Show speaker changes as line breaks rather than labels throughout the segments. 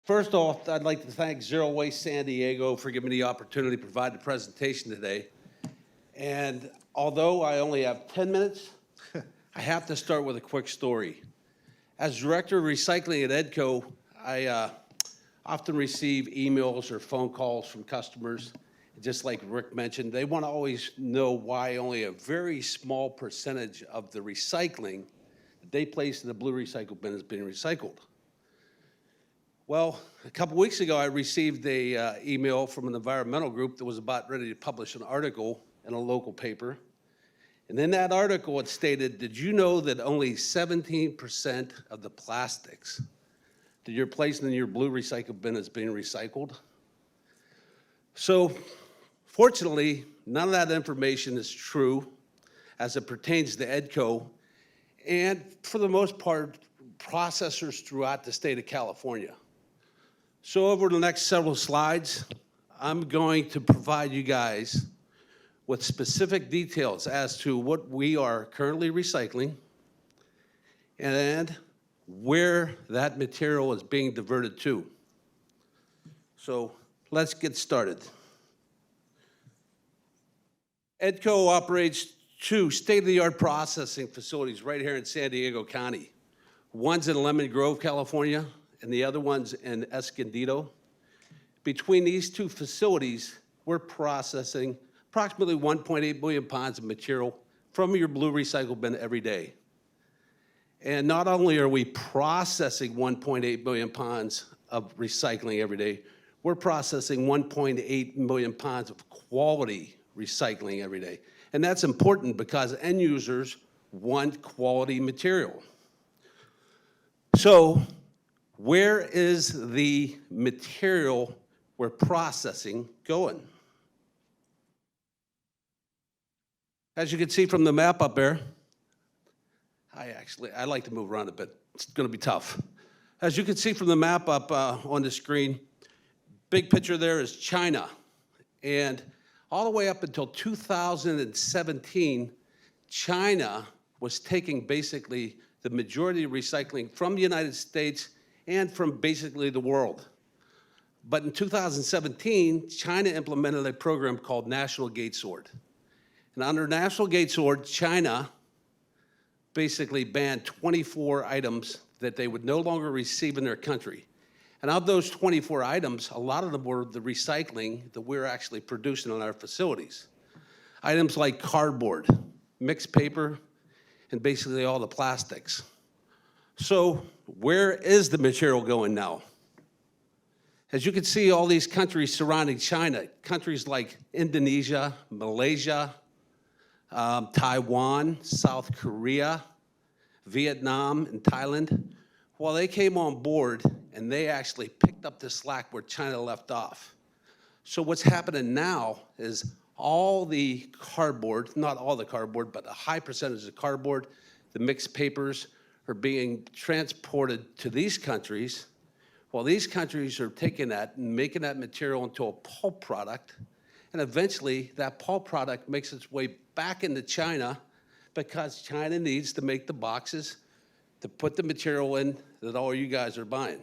First off, I'd like to thank Zero Waste San Diego for giving me the opportunity to provide the presentation today. And although I only have 10 minutes, I have to start with a quick story. As Director of Recycling at EDCO, I often receive emails or phone calls from customers. Just like Rick mentioned, they want to always know why only a very small percentage of the recycling that they place in the blue recycle bin is being recycled. Well, a couple weeks ago, I received a email from an environmental group that was about ready to publish an article in a local paper. And in that article, it stated, did you know that only 17% of the plastics that you're placing in your blue recycle bin is being recycled? So, fortunately, none of that information is true as it pertains to EDCO and, for the most part, processors throughout the state of California. So over the next several slides, I'm going to provide you guys with specific details as to what we are currently recycling and where that material is being diverted to. So let's get started. EDCO operates two state-of-the-art processing facilities right here in San Diego County. One's in Lemon Grove, California, and the other one's in Escondido. Between these two facilities, we're processing approximately 1.8 million pounds of material from your blue recycle bin every day. And not only are we processing 1.8 million pounds of recycling every day, we're processing 1.8 million pounds of quality recycling every day. And that's important because end users want quality material. So, where is the material we're processing going? As you can see from the map up there, I like to move around a bit. It's going to be tough. As you can see from the map up on the screen, big picture there is China. And all the way up until 2017, China was taking basically the majority of recycling from the United States and from basically the world. But in 2017, China implemented a program called National Gate Sword. And under National Gate Sword, China basically banned 24 items that they would no longer receive in their country. And of those 24 items, a lot of them were the recycling that we're actually producing in our facilities. Items like cardboard, mixed paper, and basically all the plastics. So where is the material going now? As you can see, all these countries surrounding China, countries like Indonesia, Malaysia, Taiwan, South Korea, Vietnam, and Thailand, well, they came on board and they actually picked up the slack where China left off. So what's happening now is all the cardboard, not all the cardboard, but a high percentage of cardboard, the mixed papers, are being transported to these countries. Well, these countries are taking that and making that material into a pulp product, and eventually that pulp product makes its way back into China because China needs to make the boxes to put the material in that all you guys are buying.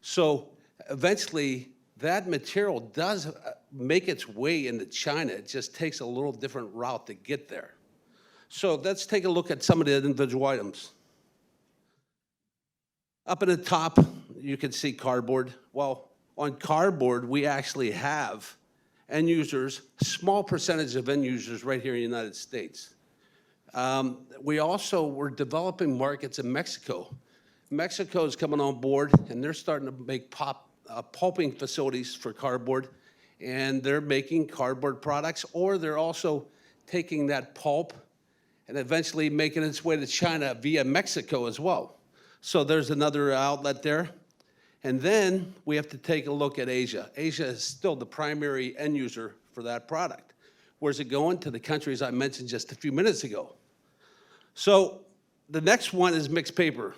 So eventually that material does make its way into China. It just takes a little different route to get there. So let's take a look at some of the individual items. Up at the top, you can see cardboard. Well, on cardboard, we actually have end users, small percentage of end users right here in the United States. We also were developing markets in Mexico. Mexico is coming on board, and they're starting to make pulping facilities for cardboard, and they're making cardboard products, or they're also taking that pulp and eventually making its way to China via Mexico as well. So there's another outlet there. And then we have to take a look at Asia. Asia is still the primary end user for that product. Where's it going? To the countries I mentioned just a few minutes ago. So the next one is mixed paper.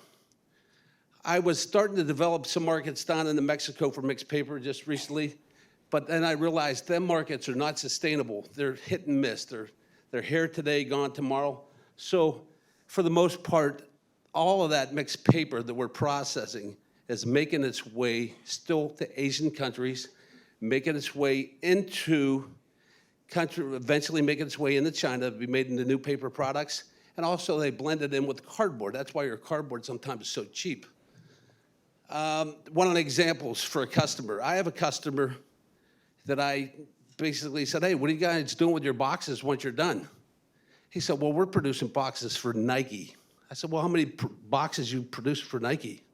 I was starting to develop some markets down in Mexico for mixed paper just recently, but then I realized them markets are not sustainable. They're hit and miss. They're here today, gone tomorrow. So for the most part, all of that mixed paper that we're processing is making its way still to Asian countries, making its way into eventually making its way into China to be made into new paper products. And also they blend it in with cardboard. That's why your cardboard sometimes is so cheap. One of the examples for a customer, I have a customer that I basically said, hey, what are you guys doing with your boxes once you're done? He said, well, we're producing boxes for Nike. I said, well, how many boxes you produce for Nike?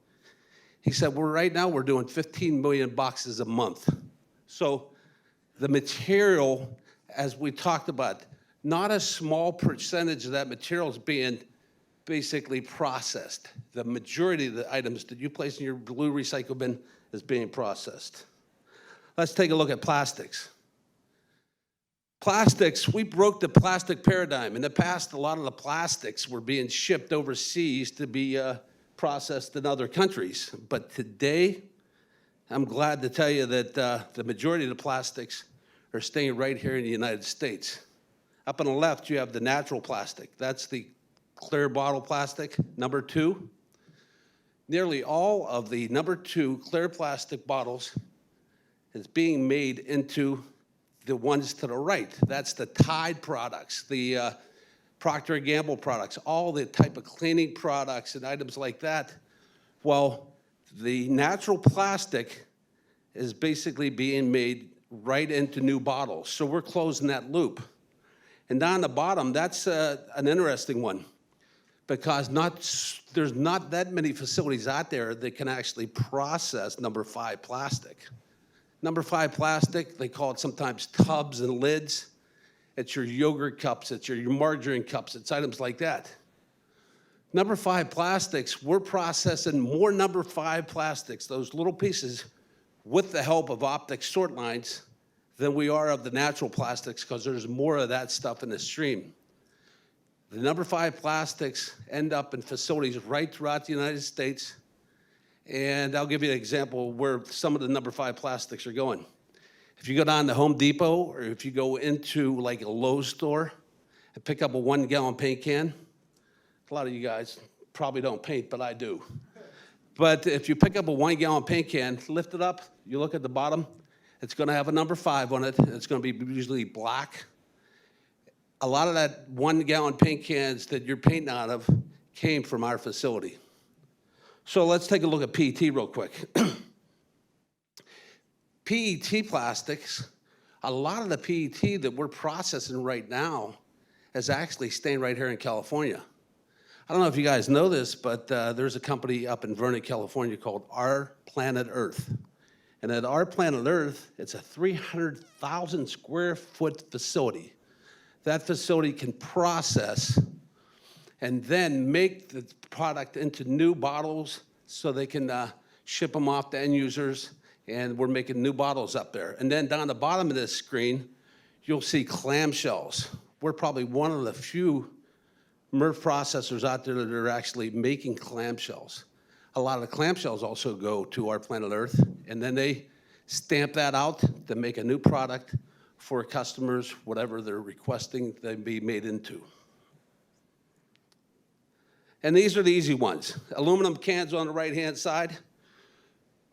He said, well, right now we're doing 15 million boxes a month. So the material, as we talked about, not a small percentage of that material is being basically processed. The majority of the items that you place in your blue recycle bin is being processed. Let's take a look at plastics. Plastics, we broke the plastic paradigm. In the past, a lot of the plastics were being shipped overseas to be processed in other countries. But today, I'm glad to tell you that the majority of the plastics are staying right here in the United States. Up on the left, you have the natural plastic. That's the clear bottle plastic, number 2. Nearly all of the number 2 clear plastic bottles is being made into the ones to the right. That's the Tide products, the Procter & Gamble products, all the type of cleaning products and items like that. Well, the natural plastic is basically being made right into new bottles. So we're closing that loop. And down the bottom, that's an interesting one because there's not that many facilities out there that can actually process number 5 plastic. Number 5 plastic, they call it sometimes tubs and lids. It's your yogurt cups, it's your margarine cups, it's items like that. Number 5 plastics, we're processing more number 5 plastics, those little pieces, with the help of optic sort lines than we are of the natural plastics because there's more of that stuff in the stream. The number 5 plastics end up in facilities right throughout the United States. And I'll give you an example where some of the number 5 plastics are going. If you go down to Home Depot or if you go into like a Lowe's store and pick up a 1-gallon paint can, a lot of you guys probably don't paint, but I do. But if you pick up a 1-gallon paint can, lift it up, you look at the bottom, it's gonna have a number 5 on it, and it's gonna be usually black. A lot of that 1-gallon paint cans that you're painting out of came from our facility. So let's take a look at PET real quick. PET plastics, a lot of the PET that we're processing right now is actually staying right here in California. I don't know if you guys know this, but there's a company up in Vernon, California called Our Planet Earth. And at Our Planet Earth, it's a 300,000 square foot facility. That facility can process and then make the product into new bottles so they can ship them off to end users, and we're making new bottles up there. And then down the bottom of this screen, you'll see clamshells. We're probably one of the few MRF processors out there that are actually making clamshells. A lot of the clamshells also go to Our Planet Earth, and then they stamp that out to make a new product for customers, whatever they're requesting they be made into. And these are the easy ones. Aluminum cans on the right-hand side.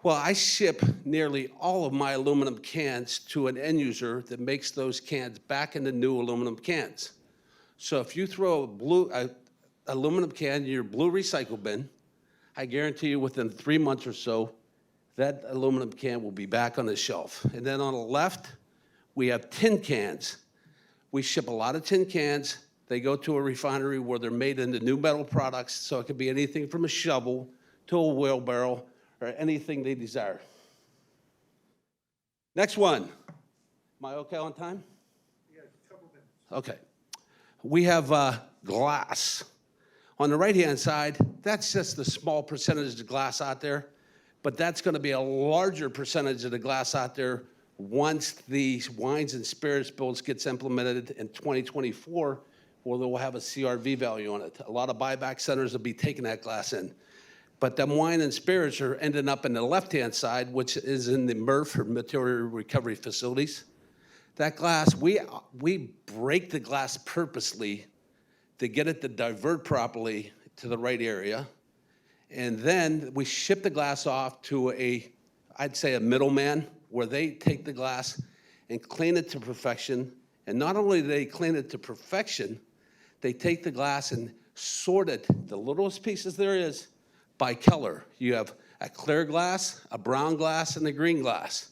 Well, I ship nearly all of my aluminum cans to an end user that makes those cans back into new aluminum cans. So if you throw a aluminum can in your blue recycle bin, I guarantee you within 3 months or so, that aluminum can will be back on the shelf. And then on the left, we have tin cans. We ship a lot of tin cans. They go to a refinery where they're made into new metal products, so it could be anything from a shovel to a wheelbarrow or anything they desire. Next one. Am I okay on time?
Yeah, a couple minutes.
Okay. We have glass. On the right-hand side, that's just the small percentage of glass out there, but that's going to be a larger percentage of the glass out there once the wines and spirits bills gets implemented in 2024, where they'll have a CRV value on it. A lot of buyback centers will be taking that glass in. But them wine and spirits are ending up in the left-hand side, which is in the MRF, or material recovery facilities. That glass, we break the glass purposely to get it to divert properly to the right area. And then we ship the glass off to I'd say a middleman, where they take the glass and clean it to perfection. And not only do they clean it to perfection, they take the glass and sort it, the littlest pieces there is, by color. You have a clear glass, a brown glass, and a green glass.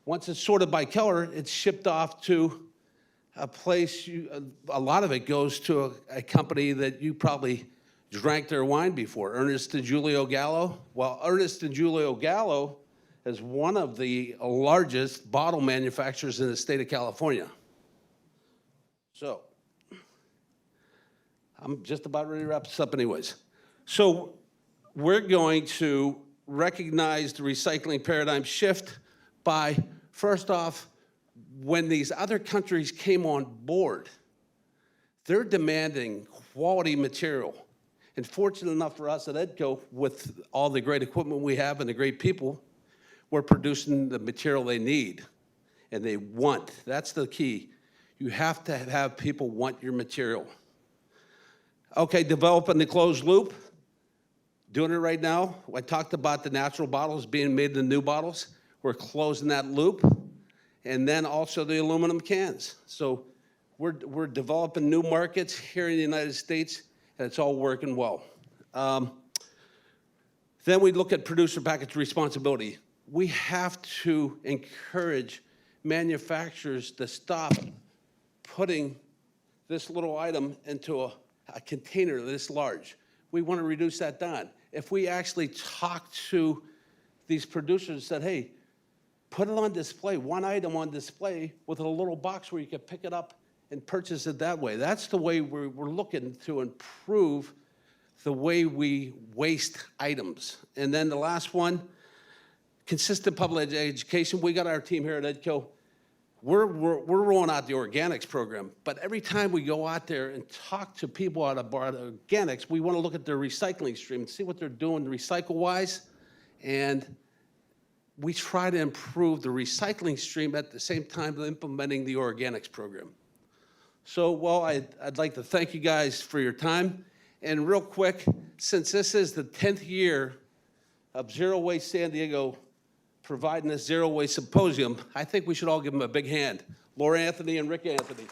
Once it's sorted by color, it's shipped off to a place, a lot of it goes to a company that you probably drank their wine before, Ernest and Julio Gallo. Well, Ernest and Julio Gallo is one of the largest bottle manufacturers in the state of California. So, I'm just about ready to wrap this up anyways. So, we're going to recognize the recycling paradigm shift by, first off, when these other countries came on board, they're demanding quality material. And fortunate enough for us at EDCO, with all the great equipment we have and the great people, we're producing the material they need and they want. That's the key. You have to have people want your material. Okay, developing the closed loop. Doing it right now. I talked about the natural bottles being made into new bottles. We're closing that loop. And then also the aluminum cans. So we're developing new markets here in the United States, and it's all working well. Then we look at producer package responsibility. We have to encourage manufacturers to stop putting this little item into a container this large. We want to reduce that down. If we actually talk to these producers and said, hey, put it on display, one item on display with a little box where you can pick it up and purchase it that way. That's the way we're looking to improve the way we waste items. And then the last one, consistent public education. We got our team here at EDCO. We're rolling out the organics program, but every time we go out there and talk to people about organics, we want to look at their recycling stream and see what they're doing recycle-wise, and we try to improve the recycling stream at the same time implementing the organics program. So, well, I'd like to thank you guys for your time. And real quick, since this is the 10th year of Zero Waste San Diego providing this Zero Waste Symposium, I think we should all give them a big hand. Laura Anthony and Rick Anthony.